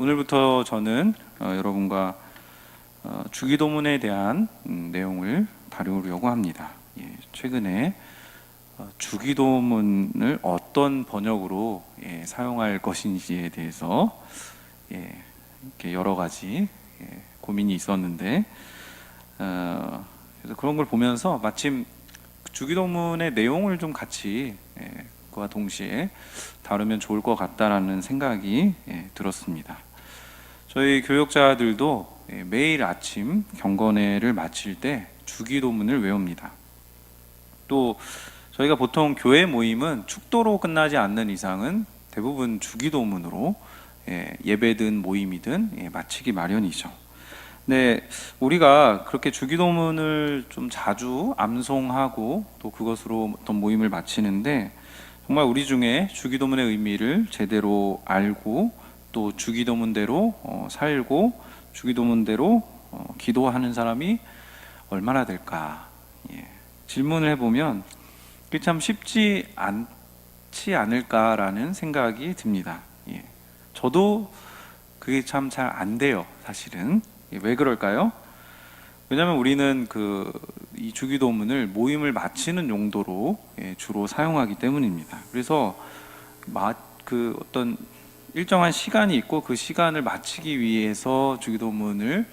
오늘부터 저는 여러분과 주기도문에 대한 내용을 다루려고 합니다. 최근에 주기도문을 어떤 번역으로 사용할 것인지에 대해서 이렇게 여러 가지 고민이 있었는데, 그래서 그런 걸 보면서 마침 주기도문의 내용을 좀 같이 그와 동시에 다루면 좋을 것 같다라는 생각이 들었습니다. 저희 교역자들도 매일 아침 경건회를 마칠 때 주기도문을 외웁니다. 또 저희가 보통 교회 모임은 축도로 끝나지 않는 이상은 대부분 주기도문으로 예배든 모임이든 마치기 마련이죠. 네, 우리가 그렇게 주기도문을 좀 자주 암송하고 또 그것으로 어떤 모임을 마치는데, 정말 우리 중에 주기도문의 의미를 제대로 알고 또 주기도문대로 살고 주기도문대로 기도하는 사람이 얼마나 될까? 질문을 해보면 그게 참 쉽지 않지 않을까라는 생각이 듭니다. 저도 그게 참 잘 안 돼요, 사실은. 왜 그럴까요? 왜냐하면 우리는 이 주기도문을 모임을 마치는 용도로 주로 사용하기 때문입니다. 그래서 어떤 일정한 시간이 있고 그 시간을 마치기 위해서 주기도문이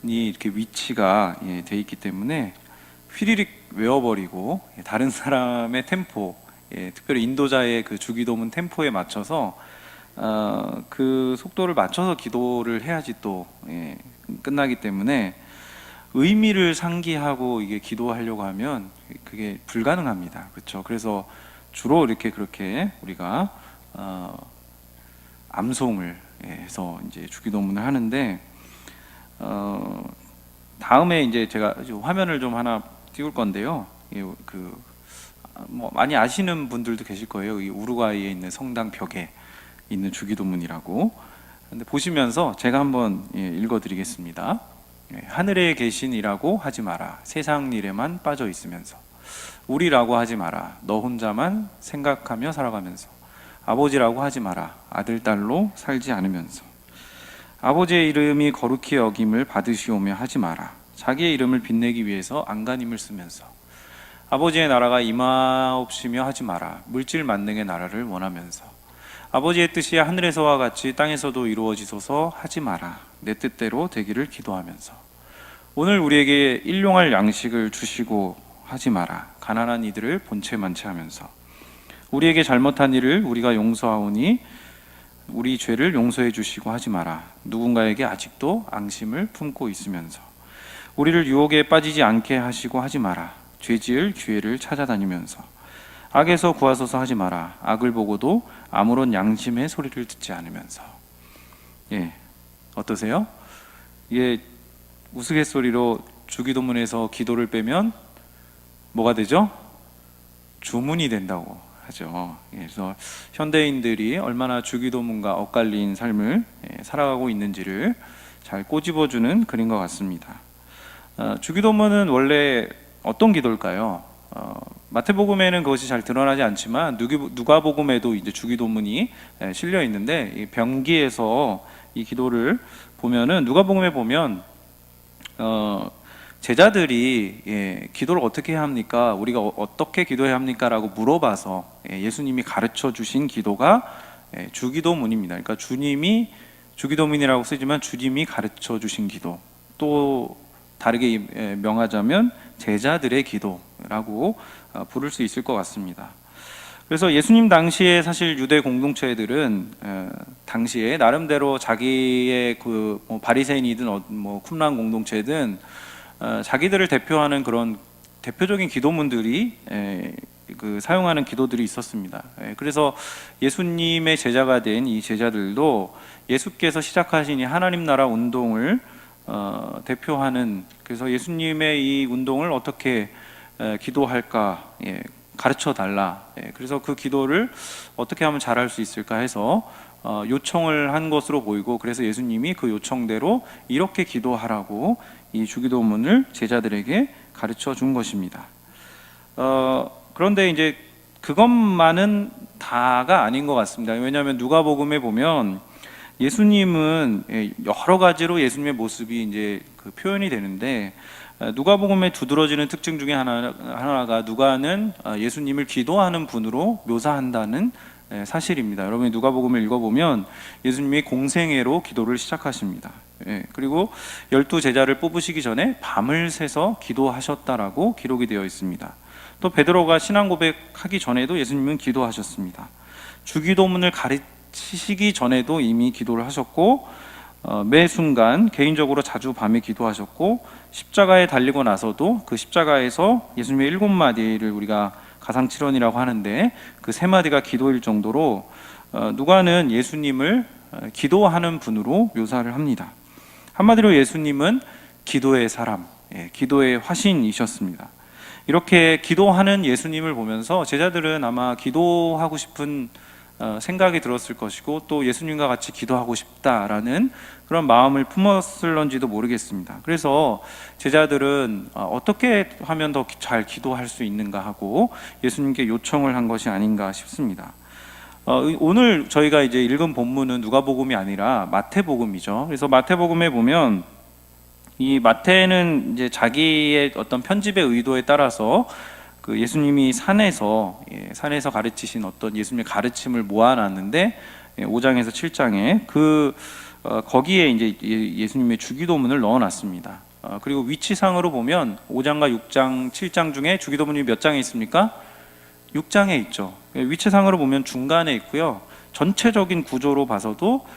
이렇게 위치가 돼 있기 때문에 휘리릭 외워버리고 다른 사람의 템포, 특별히 인도자의 그 주기도문 템포에 맞춰서 그 속도를 맞춰서 기도를 해야지 또 끝나기 때문에 의미를 상기하고 이게 기도하려고 하면 그게 불가능합니다. 그렇죠? 그래서 주로 이렇게 그렇게 우리가 암송을 해서 이제 주기도문을 하는데, 다음에 이제 제가 화면을 좀 하나 띄울 건데요. 뭐 많이 아시는 분들도 계실 거예요. 이 우루과이에 있는 성당 벽에 있는 주기도문이라고. 근데 보시면서 제가 한번 읽어드리겠습니다. 하늘에 계신이라고 하지 마라. 세상 일에만 빠져 있으면서. 우리라고 하지 마라. 너 혼자만 생각하며 살아가면서. 아버지라고 하지 마라. 아들, 딸로 살지 않으면서. 아버지의 이름이 거룩히 여김을 받으시오며 하지 마라. 자기의 이름을 빛내기 위해서 안간힘을 쓰면서. 아버지의 나라가 임하옵시며 하지 마라. 물질 만능의 나라를 원하면서. 아버지의 뜻이 하늘에서와 같이 땅에서도 이루어지소서 하지 마라. 내 뜻대로 되기를 기도하면서. 오늘 우리에게 일용할 양식을 주시고 하지 마라. 가난한 이들을 본체 만체하면서. 우리에게 잘못한 일을 우리가 용서하오니 우리 죄를 용서해 주시고 하지 마라. 누군가에게 아직도 앙심을 품고 있으면서. 우리를 유혹에 빠지지 않게 하시고 하지 마라. 죄지을 기회를 찾아다니면서. 악에서 구하소서 하지 마라. 악을 보고도 아무런 양심의 소리를 듣지 않으면서. 어떠세요? 이게 우스갯소리로 주기도문에서 기도를 빼면 뭐가 되죠? 주문이 된다고 하죠. 그래서 현대인들이 얼마나 주기도문과 엇갈린 삶을 살아가고 있는지를 잘 꼬집어주는 글인 것 같습니다. 주기도문은 원래 어떤 기도일까요? 마태복음에는 그것이 잘 드러나지 않지만 누가복음에도 이제 주기도문이 실려 있는데, 병기에서 이 기도를 보면은 누가복음에 보면 제자들이 기도를 어떻게 해야 합니까? 우리가 어떻게 기도해야 합니까? 라고 물어봐서 예수님이 가르쳐 주신 기도가 주기도문입니다. 그러니까 주님이 주기도문이라고 쓰지만 주님이 가르쳐 주신 기도, 또 다르게 명하자면 제자들의 기도라고 부를 수 있을 것 같습니다. 그래서 예수님 당시에 사실 유대 공동체들은 당시에 나름대로 자기의 바리새인이든 쿰란 공동체든 자기들을 대표하는 그런 대표적인 기도문들이 사용하는 기도들이 있었습니다. 그래서 예수님의 제자가 된 이 제자들도 예수께서 시작하신 이 하나님 나라 운동을 대표하는, 그래서 예수님의 이 운동을 어떻게 기도할까 가르쳐 달라. 그래서 그 기도를 어떻게 하면 잘할 수 있을까 해서 요청을 한 것으로 보이고, 그래서 예수님이 그 요청대로 이렇게 기도하라고 이 주기도문을 제자들에게 가르쳐 준 것입니다. 그런데 이제 그것만은 다가 아닌 것 같습니다. 왜냐하면 누가복음에 보면 예수님은 여러 가지로 예수님의 모습이 이제 그 표현이 되는데, 누가복음에 두드러지는 특징 중에 하나가 누가는 예수님을 기도하는 분으로 묘사한다는 사실입니다. 여러분이 누가복음을 읽어보면 예수님이 공생애로 기도를 시작하십니다. 그리고 12제자를 뽑으시기 전에 밤을 새서 기도하셨다라고 기록이 되어 있습니다. 또 베드로가 신앙 고백하기 전에도 예수님은 기도하셨습니다. 주기도문을 가르치시기 전에도 이미 기도를 하셨고, 매 순간 개인적으로 자주 밤에 기도하셨고, 십자가에 달리고 나서도 그 십자가에서 예수님의 7마디를 우리가 가상칠언이라고 하는데 그 3마디가 기도일 정도로 누가는 예수님을 기도하는 분으로 묘사를 합니다. 한마디로 예수님은 기도의 사람, 기도의 화신이셨습니다. 이렇게 기도하는 예수님을 보면서 제자들은 아마 기도하고 싶은 생각이 들었을 것이고, 또 예수님과 같이 기도하고 싶다라는 그런 마음을 품었을런지도 모르겠습니다. 그래서 제자들은 어떻게 하면 더 잘 기도할 수 있는가 하고 예수님께 요청을 한 것이 아닌가 싶습니다. 오늘 저희가 이제 읽은 본문은 누가복음이 아니라 마태복음이죠. 그래서 마태복음에 보면 이 마태는 이제 자기의 어떤 편집의 의도에 따라서 그 예수님이 산에서 가르치신 어떤 예수님의 가르침을 모아놨는데 5장에서 7장에 거기에 이제 예수님의 주기도문을 넣어놨습니다. 그리고 위치상으로 보면 5장과 6장, 7장 중에 주기도문이 몇 장에 있습니까? 6장에 있죠. 위치상으로 보면 중간에 있고요. 전체적인 구조로 봐서도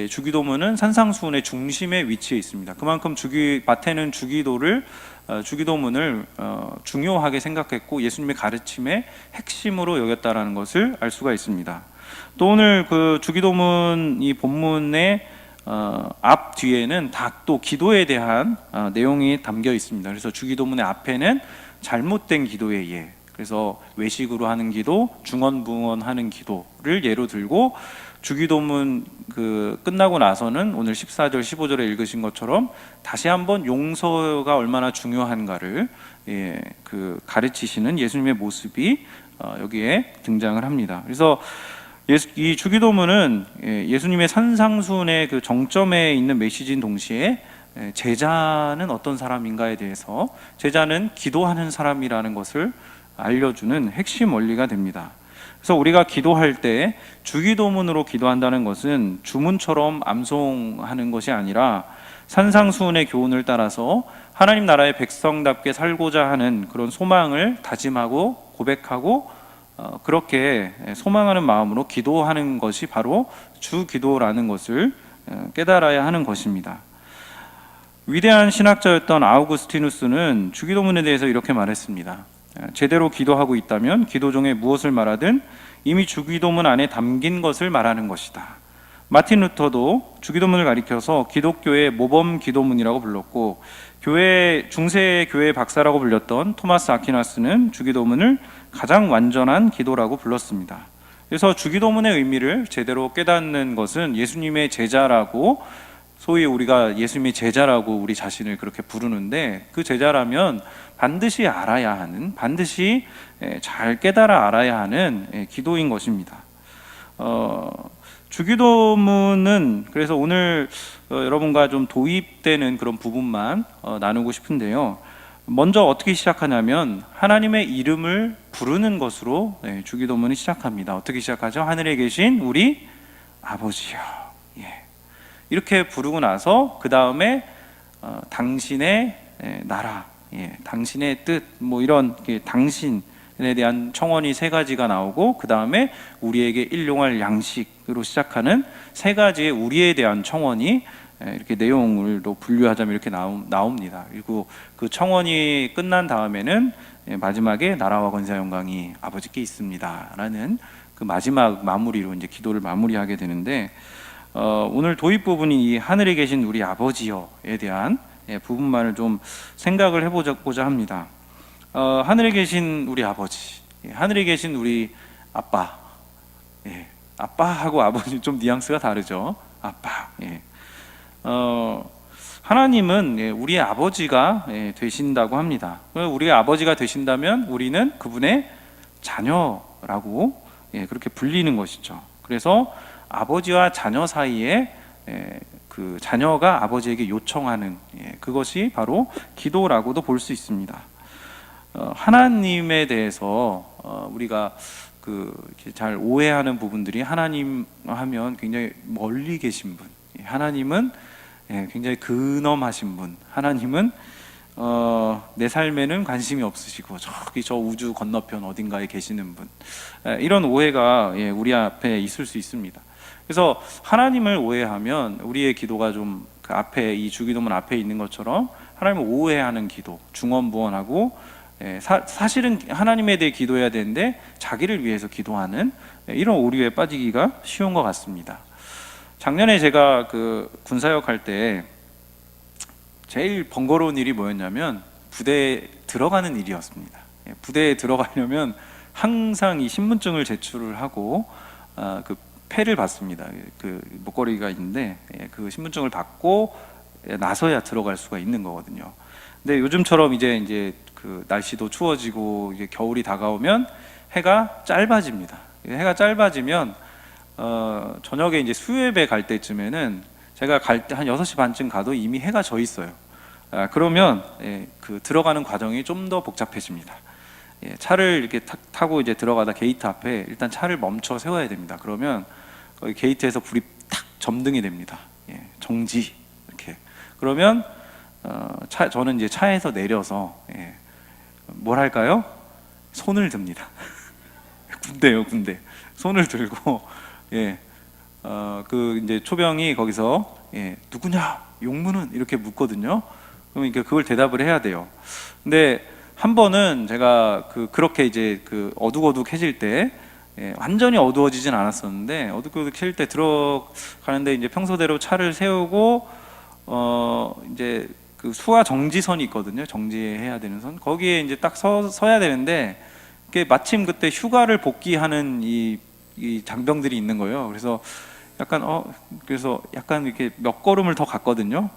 주기도문은 산상수훈의 중심에 위치해 있습니다. 그만큼 마태는 주기도문을 중요하게 생각했고 예수님의 가르침의 핵심으로 여겼다라는 것을 알 수가 있습니다. 또 오늘 그 주기도문 이 본문의 앞 뒤에는 다 또 기도에 대한 내용이 담겨 있습니다. 그래서 주기도문의 앞에는 잘못된 기도의 예, 그래서 외식으로 하는 기도, 중언부언하는 기도를 예로 들고, 주기도문 끝나고 나서는 오늘 14절 15절에 읽으신 것처럼 다시 한번 용서가 얼마나 중요한가를 가르치시는 예수님의 모습이 여기에 등장을 합니다. 그래서 이 주기도문은 예수님의 산상수훈의 그 정점에 있는 메시지인 동시에 제자는 어떤 사람인가에 대해서, 제자는 기도하는 사람이라는 것을 알려주는 핵심 원리가 됩니다. 그래서 우리가 기도할 때 주기도문으로 기도한다는 것은 주문처럼 암송하는 것이 아니라 산상수훈의 교훈을 따라서 하나님 나라의 백성답게 살고자 하는 그런 소망을 다짐하고 고백하고 그렇게 소망하는 마음으로 기도하는 것이 바로 주기도라는 것을 깨달아야 하는 것입니다. 위대한 신학자였던 아우구스티누스는 주기도문에 대해서 이렇게 말했습니다. 제대로 기도하고 있다면 기도 중에 무엇을 말하든 이미 주기도문 안에 담긴 것을 말하는 것이다. 마틴 루터도 주기도문을 가리켜서 기독교의 모범 기도문이라고 불렀고, 중세 교회 박사라고 불렸던 토마스 아퀴나스는 주기도문을 가장 완전한 기도라고 불렀습니다. 그래서 주기도문의 의미를 제대로 깨닫는 것은 예수님의 제자라고, 소위 우리가 예수님의 제자라고 우리 자신을 그렇게 부르는데, 그 제자라면 반드시 알아야 하는, 반드시 잘 깨달아 알아야 하는 기도인 것입니다. 주기도문은 그래서 오늘 여러분과 좀 도입되는 그런 부분만 나누고 싶은데요. 먼저 어떻게 시작하냐면 하나님의 이름을 부르는 것으로 주기도문이 시작합니다. 어떻게 시작하죠? 하늘에 계신 우리 아버지여, 이렇게 부르고 나서 그 다음에 당신의 나라, 당신의 뜻, 이런 당신에 대한 청원이 3가지가 나오고, 그 다음에 우리에게 일용할 양식으로 시작하는 3가지의 우리에 대한 청원이 이렇게 내용을 분류하자면 이렇게 나옵니다. 그리고 그 청원이 끝난 다음에는 마지막에 나라와 권세와 영광이 아버지께 있습니다라는 그 마지막 마무리로 이제 기도를 마무리하게 되는데, 오늘 도입 부분이 이 하늘에 계신 우리 아버지여에 대한 부분만을 좀 생각을 해보고자 합니다. 하늘에 계신 우리 아버지, 하늘에 계신 우리 아빠, 아빠하고 아버지 좀 뉘앙스가 다르죠. 아빠. 하나님은 우리의 아버지가 되신다고 합니다. 우리의 아버지가 되신다면 우리는 그분의 자녀라고 그렇게 불리는 것이죠. 그래서 아버지와 자녀 사이에 그 자녀가 아버지에게 요청하는 그것이 바로 기도라고도 볼 수 있습니다. 하나님에 대해서 우리가 이렇게 잘 오해하는 부분들이, 하나님 하면 굉장히 멀리 계신 분, 하나님은 굉장히 근엄하신 분, 하나님은 내 삶에는 관심이 없으시고 저기 저 우주 건너편 어딘가에 계시는 분, 이런 오해가 우리 앞에 있을 수 있습니다. 그래서 하나님을 오해하면 우리의 기도가 좀 그 앞에, 이 주기도문 앞에 있는 것처럼 하나님을 오해하는 기도, 중언부언하고 사실은 하나님에 대해 기도해야 되는데 자기를 위해서 기도하는 이런 오류에 빠지기가 쉬운 것 같습니다. 작년에 제가 그 군사역 할 때 제일 번거로운 일이 뭐였냐면 부대에 들어가는 일이었습니다. 부대에 들어가려면 항상 이 신분증을 제출을 하고 그 패를 받습니다. 그 목걸이가 있는데 그 신분증을 받고 나서야 들어갈 수가 있는 거거든요. 근데 요즘처럼 이제 그 날씨도 추워지고 이제 겨울이 다가오면 해가 짧아집니다. 해가 짧아지면 저녁에 이제 수협에 갈 때쯤에는 제가 갈 때 한 6시 반쯤 가도 이미 해가 져 있어요. 그러면 그 들어가는 과정이 좀 더 복잡해집니다. 차를 이렇게 타고 이제 들어가다 게이트 앞에 일단 차를 멈춰 세워야 됩니다. 그러면 거기 게이트에서 불이 탁 점등이 됩니다. 정지 이렇게. 그러면 저는 이제 차에서 내려서 뭘 할까요? 손을 듭니다. 군대요, 군대. 손을 들고 그 이제 초병이 거기서 누구냐, 용무는, 이렇게 묻거든요. 그럼 그걸 대답을 해야 돼요. 근데 한 번은 제가 그렇게 이제 그 어둑어둑해질 때, 완전히 어두워지진 않았었는데 어둑어둑해질 때 들어가는데 이제 평소대로 차를 세우고 이제 그 수화 정지선이 있거든요. 정지해야 되는 선. 거기에 이제 딱 서야 되는데 마침 그때 휴가를 복귀하는 이 장병들이 있는 거예요. 그래서 약간 이렇게 몇 걸음을 더 갔거든요.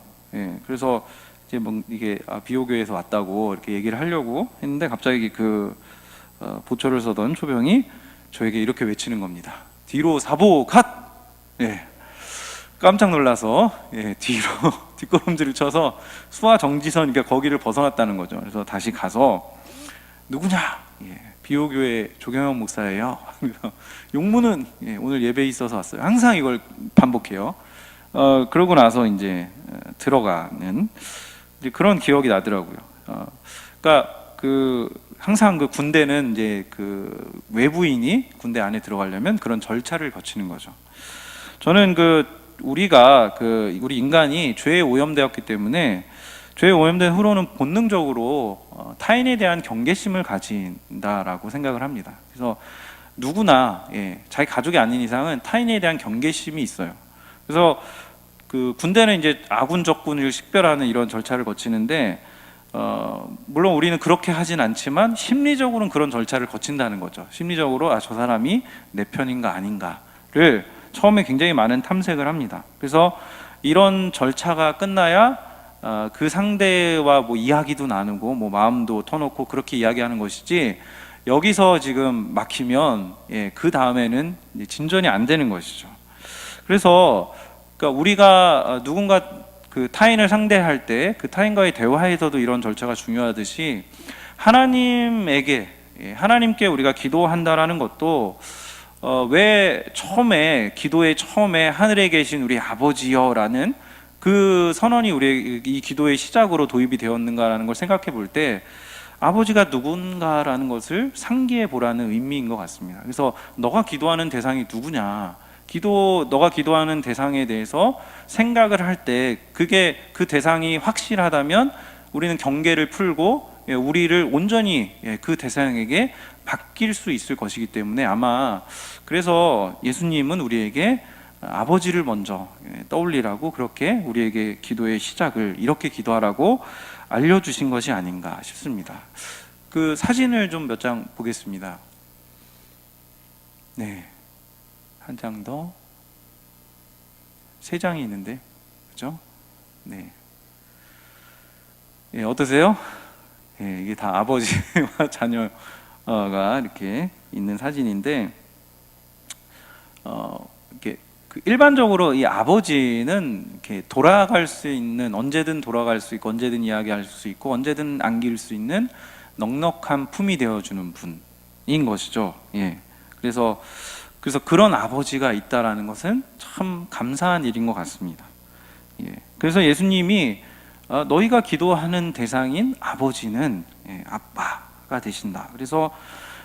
그래서 이제 뭐 이게 비호교에서 왔다고 이렇게 얘기를 하려고 했는데 갑자기 보초를 서던 초병이 저에게 이렇게 외치는 겁니다. 뒤로 사보 갓! 깜짝 놀라서 뒤로 뒷걸음질을 쳐서 수화 정지선, 그러니까 거기를 벗어났다는 거죠. 그래서 다시 가서 누구냐? 비호교의 조경영 목사예요. 용무는 오늘 예배에 있어서 왔어요. 항상 이걸 반복해요. 그러고 나서 이제 들어가는 이제 그런 기억이 나더라고요. 그러니까 항상 그 군대는 이제 그 외부인이 군대 안에 들어가려면 그런 절차를 거치는 거죠. 저는 우리가 우리 인간이 죄에 오염되었기 때문에 죄에 오염된 후로는 본능적으로 타인에 대한 경계심을 가진다라고 생각을 합니다. 그래서 누구나 자기 가족이 아닌 이상은 타인에 대한 경계심이 있어요. 그래서 군대는 이제 아군 적군을 식별하는 이런 절차를 거치는데 물론 우리는 그렇게 하진 않지만 심리적으로는 그런 절차를 거친다는 거죠. 심리적으로 저 사람이 내 편인가 아닌가를 처음에 굉장히 많은 탐색을 합니다. 그래서 이런 절차가 끝나야 그 상대와 뭐 이야기도 나누고 뭐 마음도 터놓고 그렇게 이야기하는 것이지, 여기서 지금 막히면 그 다음에는 진전이 안 되는 것이죠. 그래서 그러니까 우리가 누군가 타인을 상대할 때 그 타인과의 대화에서도 이런 절차가 중요하듯이 하나님께 우리가 기도한다라는 것도 왜 기도의 처음에 하늘에 계신 우리 아버지여라는 그 선언이 우리의 이 기도의 시작으로 도입이 되었는가라는 걸 생각해 볼 때 아버지가 누군가라는 것을 상기해 보라는 의미인 것 같습니다. 그래서 너가 기도하는 대상이 누구냐, 너가 기도하는 대상에 대해서 생각을 할 때 그게 그 대상이 확실하다면 우리는 경계를 풀고 우리를 온전히 그 대상에게 맡길 수 있을 것이기 때문에, 아마 그래서 예수님은 우리에게 아버지를 먼저 떠올리라고 그렇게 우리에게 기도의 시작을 이렇게 기도하라고 알려주신 것이 아닌가 싶습니다. 그 사진을 좀 몇 장 보겠습니다. 한 장 더, 3장이 있는데, 그렇죠? 어떠세요? 이게 다 아버지와 자녀가 이렇게 있는 사진인데, 이렇게 그 일반적으로 이 아버지는 이렇게 돌아갈 수 있는, 언제든 돌아갈 수 있고 언제든 이야기할 수 있고 언제든 안길 수 있는 넉넉한 품이 되어주는 분인 것이죠. 예. 그래서 그런 아버지가 있다라는 것은 참 감사한 일인 것 같습니다. 예. 그래서 예수님이 너희가 기도하는 대상인 아버지는 아빠가 되신다. 그래서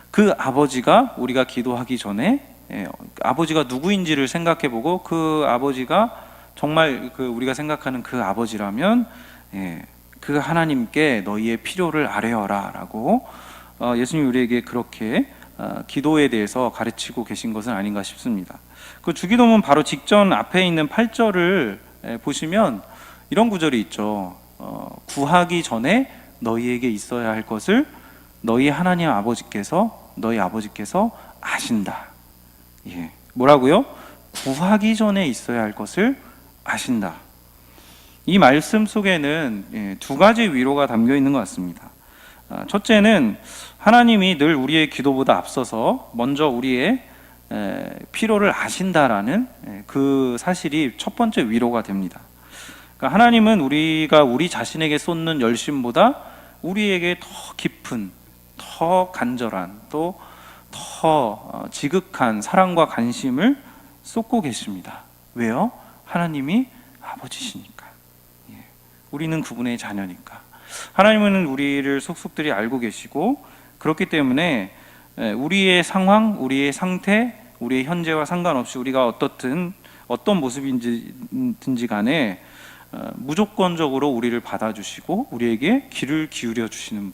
그 아버지가 우리가 기도하기 전에 아버지가 누구인지를 생각해보고 그 아버지가 정말 우리가 생각하는 그 아버지라면 그 하나님께 너희의 필요를 아뢰어라라고 예수님이 우리에게 그렇게 기도에 대해서 가르치고 계신 것은 아닌가 싶습니다. 그 주기도문 바로 직전 앞에 있는 8절을 보시면 이런 구절이 있죠. 구하기 전에 너희에게 있어야 할 것을 너희 하나님 너희 아버지께서 아신다. 예. 뭐라고요? 구하기 전에 있어야 할 것을 아신다. 이 말씀 속에는 두 가지 위로가 담겨 있는 것 같습니다. 첫째는 하나님이 늘 우리의 기도보다 앞서서 먼저 우리의 필요를 아신다라는 그 사실이 첫 번째 위로가 됩니다. 그러니까 하나님은 우리가 우리 자신에게 쏟는 열심보다 우리에게 더 깊은, 더 간절한, 또 더 지극한 사랑과 관심을 쏟고 계십니다. 왜요? 하나님이 아버지시니까. 우리는 그분의 자녀니까. 하나님은 우리를 속속들이 알고 계시고, 그렇기 때문에 우리의 상황, 우리의 상태, 우리의 현재와 상관없이 우리가 어떤 모습인지 간에 무조건적으로 우리를 받아주시고 우리에게 귀를 기울여 주시는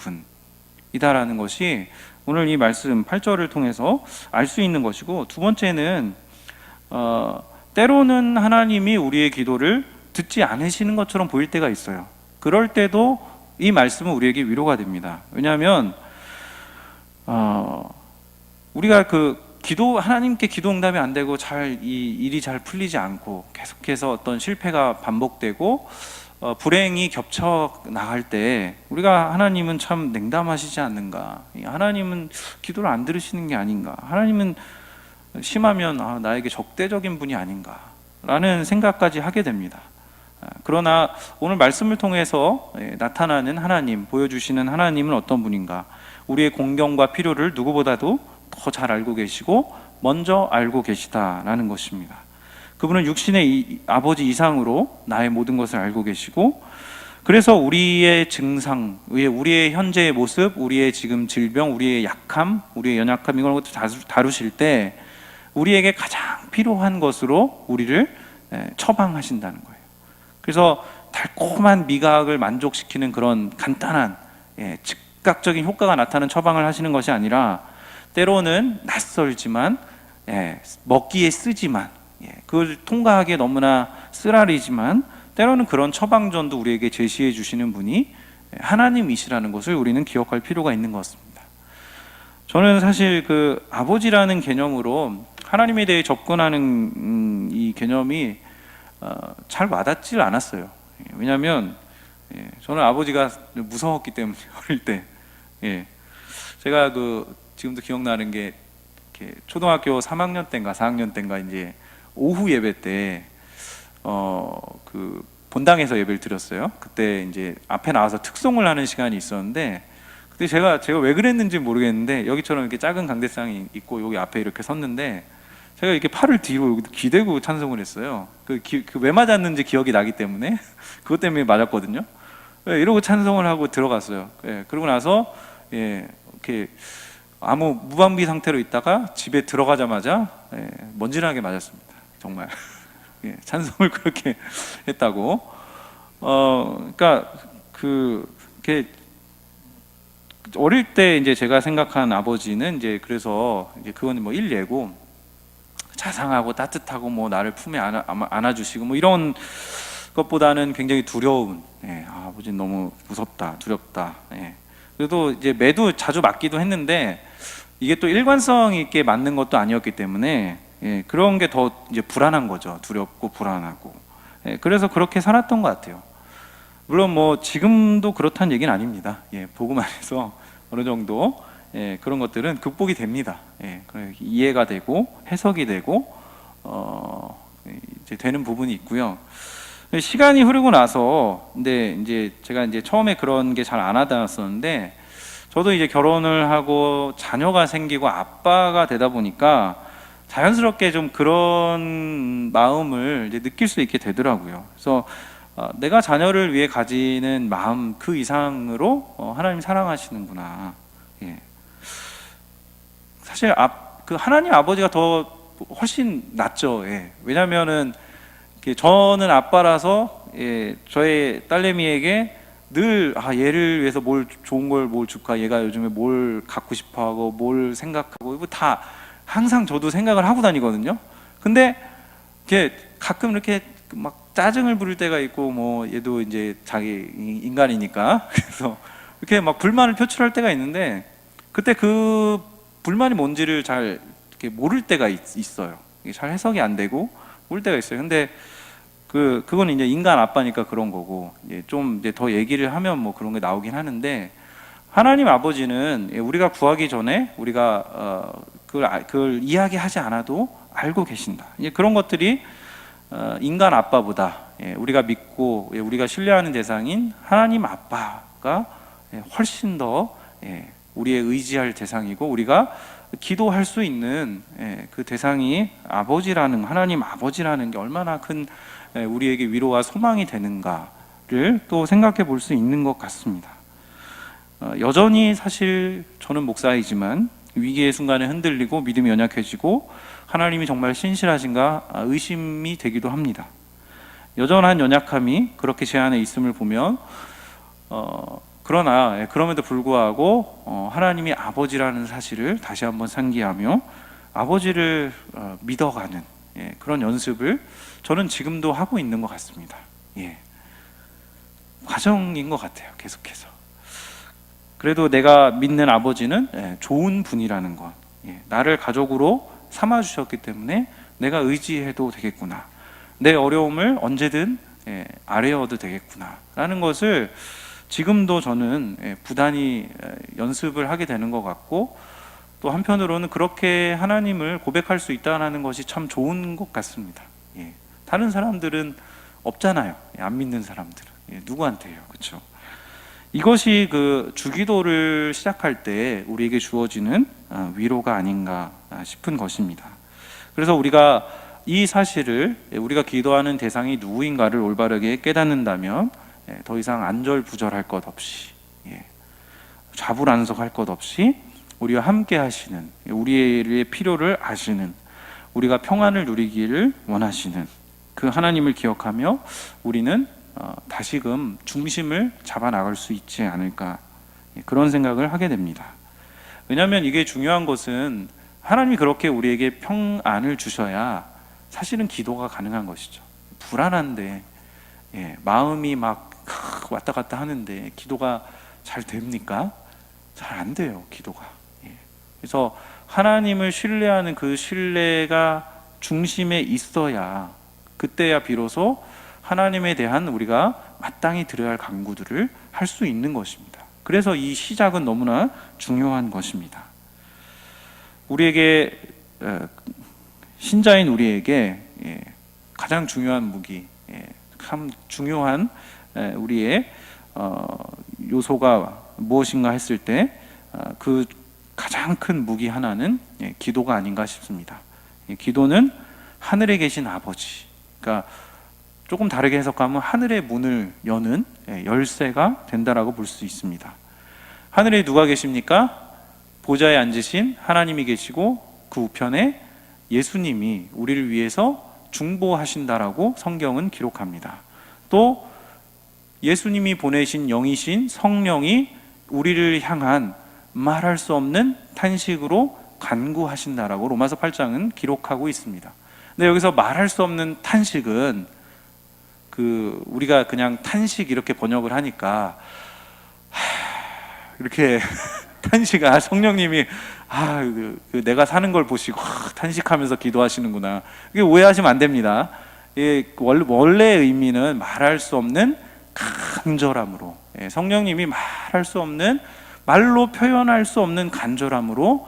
분이다라는 것이 오늘 이 말씀 8절을 통해서 알 수 있는 것이고, 두 번째는 때로는 하나님이 우리의 기도를 듣지 않으시는 것처럼 보일 때가 있어요. 그럴 때도 이 말씀은 우리에게 위로가 됩니다. 왜냐하면 우리가 하나님께 기도 응답이 안 되고 이 일이 잘 풀리지 않고 계속해서 어떤 실패가 반복되고 불행이 겹쳐 나갈 때 우리가 하나님은 참 냉담하시지 않는가, 하나님은 기도를 안 들으시는 게 아닌가, 하나님은 심하면 나에게 적대적인 분이 아닌가 라는 생각까지 하게 됩니다. 그러나 오늘 말씀을 통해서 나타나는 하나님, 보여주시는 하나님은 어떤 분인가, 우리의 공경과 필요를 누구보다도 더 잘 알고 계시고 먼저 알고 계시다라는 것입니다. 그분은 육신의 아버지 이상으로 나의 모든 것을 알고 계시고, 그래서 우리의 증상, 우리의 현재의 모습, 우리의 지금 질병, 우리의 약함, 우리의 연약함, 이런 것도 다루실 때 우리에게 가장 필요한 것으로 우리를 처방하신다는 거예요. 그래서 달콤한 미각을 만족시키는 그런 간단한 즉각적인 효과가 나타나는 처방을 하시는 것이 아니라, 때로는 낯설지만 먹기에 쓰지만 그걸 통과하기에 너무나 쓰라리지만 때로는 그런 처방전도 우리에게 제시해 주시는 분이 하나님이시라는 것을 우리는 기억할 필요가 있는 것 같습니다. 저는 사실 아버지라는 개념으로 하나님에 대해 접근하는 이 개념이 잘 와닿질 않았어요. 왜냐하면 저는 아버지가 무서웠기 때문에 어릴 때 제가 지금도 기억나는 게 초등학교 3학년 때인가 4학년 때인가 이제 오후 예배 때 본당에서 예배를 드렸어요. 그때 이제 앞에 나와서 특송을 하는 시간이 있었는데, 그때 제가 왜 그랬는지 모르겠는데 여기처럼 이렇게 작은 강대상이 있고 여기 앞에 이렇게 섰는데 제가 이렇게 팔을 뒤로 기대고 찬송을 했어요. 왜 맞았는지 기억이 나기 때문에 그것 때문에 맞았거든요. 이러고 찬송을 하고 들어갔어요. 그러고 나서 이렇게 아무 무방비 상태로 있다가 집에 들어가자마자 먼지나게 맞았습니다. 정말 찬송을 그렇게 했다고. 그러니까 그게 어릴 때 이제 제가 생각한 아버지는 이제 그래서 이제 그건 뭐 일례고, 자상하고 따뜻하고 뭐 나를 품에 안아주시고 뭐 이런 것보다는 굉장히 두려운, 아버지는 너무 무섭다, 두렵다. 그래도 이제 매도 자주 맞기도 했는데 이게 또 일관성 있게 맞는 것도 아니었기 때문에 그런 게 더 이제 불안한 거죠. 두렵고 불안하고. 그래서 그렇게 살았던 것 같아요. 물론 뭐 지금도 그렇다는 얘기는 아닙니다. 복음 안에서 어느 정도 그런 것들은 극복이 됩니다. 이해가 되고 해석이 되고 이제 되는 부분이 있고요. 시간이 흐르고 나서 근데 이제 제가 이제 처음에 그런 게 잘 안 와닿았었는데 저도 이제 결혼을 하고 자녀가 생기고 아빠가 되다 보니까 자연스럽게 좀 그런 마음을 이제 느낄 수 있게 되더라고요. 그래서 내가 자녀를 위해 가지는 마음 그 이상으로 하나님 사랑하시는구나. 예. 사실 그 하나님 아버지가 더 훨씬 낫죠. 예. 왜냐하면은 저는 아빠라서 저의 딸내미에게 늘 얘를 위해서 뭘 좋은 걸 뭘 줄까, 얘가 요즘에 뭘 갖고 싶어하고 뭘 생각하고 이거 다 항상 저도 생각을 하고 다니거든요. 근데 가끔 이렇게 막 짜증을 부릴 때가 있고 뭐 얘도 이제 자기 인간이니까 그래서 이렇게 막 불만을 표출할 때가 있는데 그때 그 불만이 뭔지를 잘 이렇게 모를 때가 있어요. 이게 잘 해석이 안 되고 모를 때가 있어요. 근데 그건 이제 인간 아빠니까 그런 거고 좀 이제 더 얘기를 하면 뭐 그런 게 나오긴 하는데 하나님 아버지는 우리가 구하기 전에 우리가 그걸 이야기하지 않아도 알고 계신다. 이제 그런 것들이 인간 아빠보다 우리가 믿고 우리가 신뢰하는 대상인 하나님 아빠가 훨씬 더 우리의 의지할 대상이고 우리가 기도할 수 있는 그 대상이 아버지라는 하나님 아버지라는 게 얼마나 큰 우리에게 위로와 소망이 되는가를 또 생각해 볼 수 있는 것 같습니다. 여전히 사실 저는 목사이지만 위기의 순간에 흔들리고 믿음이 연약해지고 하나님이 정말 신실하신가 의심이 되기도 합니다. 여전한 연약함이 그렇게 제 안에 있음을 보면 그러나 그럼에도 불구하고 하나님이 아버지라는 사실을 다시 한번 상기하며 아버지를 믿어가는 그런 연습을 저는 지금도 하고 있는 것 같습니다. 과정인 것 같아요. 계속해서. 그래도 내가 믿는 아버지는 좋은 분이라는 것, 나를 가족으로 삼아주셨기 때문에 내가 의지해도 되겠구나, 내 어려움을 언제든 아뢰어도 되겠구나 라는 것을 지금도 저는 부단히 연습을 하게 되는 것 같고 또 한편으로는 그렇게 하나님을 고백할 수 있다는 것이 참 좋은 것 같습니다. 다른 사람들은 없잖아요. 안 믿는 사람들은 누구한테요, 그렇죠? 이것이 그 주기도를 시작할 때 우리에게 주어지는 위로가 아닌가 싶은 것입니다. 그래서 우리가 이 사실을 우리가 기도하는 대상이 누구인가를 올바르게 깨닫는다면 더 이상 안절부절할 것 없이 좌불안석할 것 없이 우리와 함께 하시는, 우리의 필요를 아시는, 우리가 평안을 누리기를 원하시는 그 하나님을 기억하며 우리는 다시금 중심을 잡아 나갈 수 있지 않을까, 그런 생각을 하게 됩니다. 왜냐하면 이게 중요한 것은 하나님이 그렇게 우리에게 평안을 주셔야 사실은 기도가 가능한 것이죠. 불안한데 마음이 막 왔다 갔다 하는데 기도가 잘 됩니까? 잘 안 돼요, 기도가. 그래서 하나님을 신뢰하는 그 신뢰가 중심에 있어야 그때야 비로소 하나님에 대한 우리가 마땅히 드려야 할 간구들을 할 수 있는 것입니다. 그래서 이 시작은 너무나 중요한 것입니다. 우리에게 신자인 우리에게 가장 중요한 무기, 참 중요한 우리의 요소가 무엇인가 했을 때 그 가장 큰 무기 하나는 기도가 아닌가 싶습니다. 기도는 하늘에 계신 아버지, 그러니까 조금 다르게 해석하면 하늘의 문을 여는 열쇠가 된다라고 볼 수 있습니다. 하늘에 누가 계십니까? 보좌에 앉으신 하나님이 계시고 그 우편에 예수님이 우리를 위해서 중보하신다라고 성경은 기록합니다. 또 예수님이 보내신 영이신 성령이 우리를 향한 말할 수 없는 탄식으로 간구하신다라고 로마서 8장은 기록하고 있습니다. 근데 여기서 말할 수 없는 탄식은 우리가 그냥 탄식 이렇게 번역을 하니까 이렇게 탄식아, 성령님이 내가 사는 걸 보시고 탄식하면서 기도하시는구나, 이게 오해하시면 안 됩니다. 원래의 의미는 말할 수 없는 간절함으로, 성령님이 말할 수 없는, 말로 표현할 수 없는 간절함으로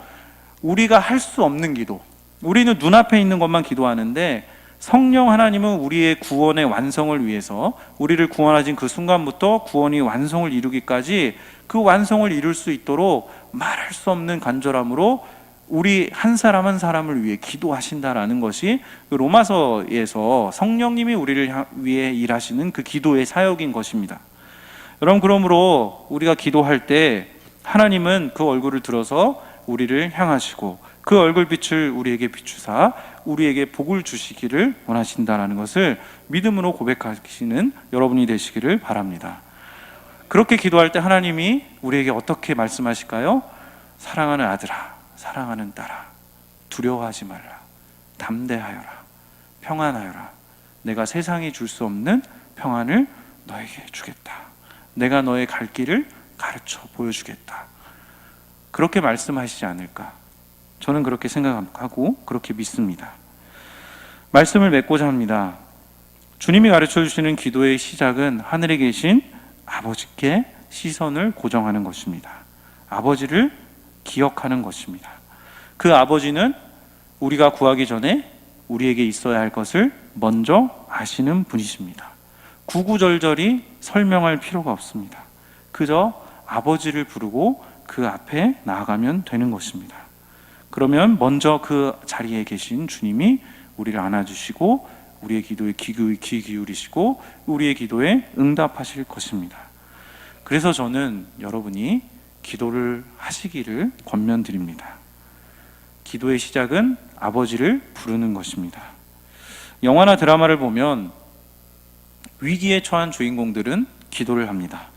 우리가 할 수 없는 기도, 우리는 눈앞에 있는 것만 기도하는데 성령 하나님은 우리의 구원의 완성을 위해서 우리를 구원하신 그 순간부터 구원이 완성을 이루기까지 그 완성을 이룰 수 있도록 말할 수 없는 간절함으로 우리 한 사람 한 사람을 위해 기도하신다라는 것이 그 로마서에서 성령님이 우리를 위해 일하시는 그 기도의 사역인 것입니다. 여러분, 그러므로 우리가 기도할 때 하나님은 그 얼굴을 들어서 우리를 향하시고 그 얼굴빛을 우리에게 비추사 우리에게 복을 주시기를 원하신다는 것을 믿음으로 고백하시는 여러분이 되시기를 바랍니다. 그렇게 기도할 때 하나님이 우리에게 어떻게 말씀하실까요? 사랑하는 아들아, 사랑하는 딸아, 두려워하지 말라, 담대하여라, 평안하여라. 내가 세상이 줄 수 없는 평안을 너에게 주겠다. 내가 너의 갈 길을 가르쳐 보여주겠다. 그렇게 말씀하시지 않을까? 저는 그렇게 생각하고 그렇게 믿습니다. 말씀을 맺고자 합니다. 주님이 가르쳐 주시는 기도의 시작은 하늘에 계신 아버지께 시선을 고정하는 것입니다. 아버지를 기억하는 것입니다. 그 아버지는 우리가 구하기 전에 우리에게 있어야 할 것을 먼저 아시는 분이십니다. 구구절절히 설명할 필요가 없습니다. 그저 아버지를 부르고 그 앞에 나아가면 되는 것입니다. 그러면 먼저 그 자리에 계신 주님이 우리를 안아주시고 우리의 기도에 귀 기울이시고 우리의 기도에 응답하실 것입니다. 그래서 저는 여러분이 기도를 하시기를 권면드립니다. 기도의 시작은 아버지를 부르는 것입니다. 영화나 드라마를 보면 위기에 처한 주인공들은 기도를 합니다.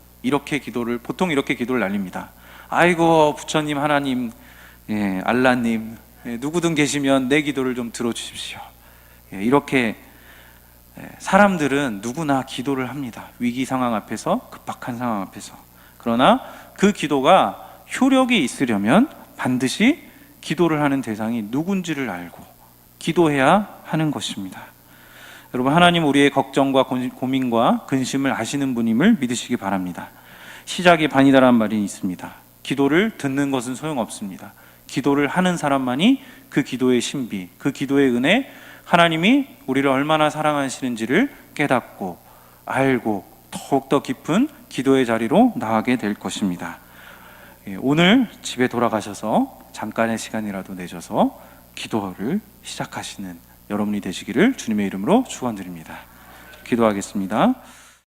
보통 이렇게 기도를 날립니다. 아이고 부처님, 하나님, 알라님, 누구든 계시면 내 기도를 좀 들어주십시오. 이렇게 사람들은 누구나 기도를 합니다. 위기 상황 앞에서, 급박한 상황 앞에서. 그러나 그 기도가 효력이 있으려면 반드시 기도를 하는 대상이 누군지를 알고 기도해야 하는 것입니다. 여러분, 하나님 우리의 걱정과 고민과 근심을 아시는 분임을 믿으시기 바랍니다. 시작이 반이다라는 말이 있습니다. 기도를 듣는 것은 소용없습니다. 기도를 하는 사람만이 그 기도의 신비, 그 기도의 은혜, 하나님이 우리를 얼마나 사랑하시는지를 깨닫고 알고 더욱더 깊은 기도의 자리로 나아가게 될 것입니다. 오늘 집에 돌아가셔서 잠깐의 시간이라도 내셔서 기도를 시작하시는 여러분이 되시기를 주님의 이름으로 축원드립니다. 기도하겠습니다.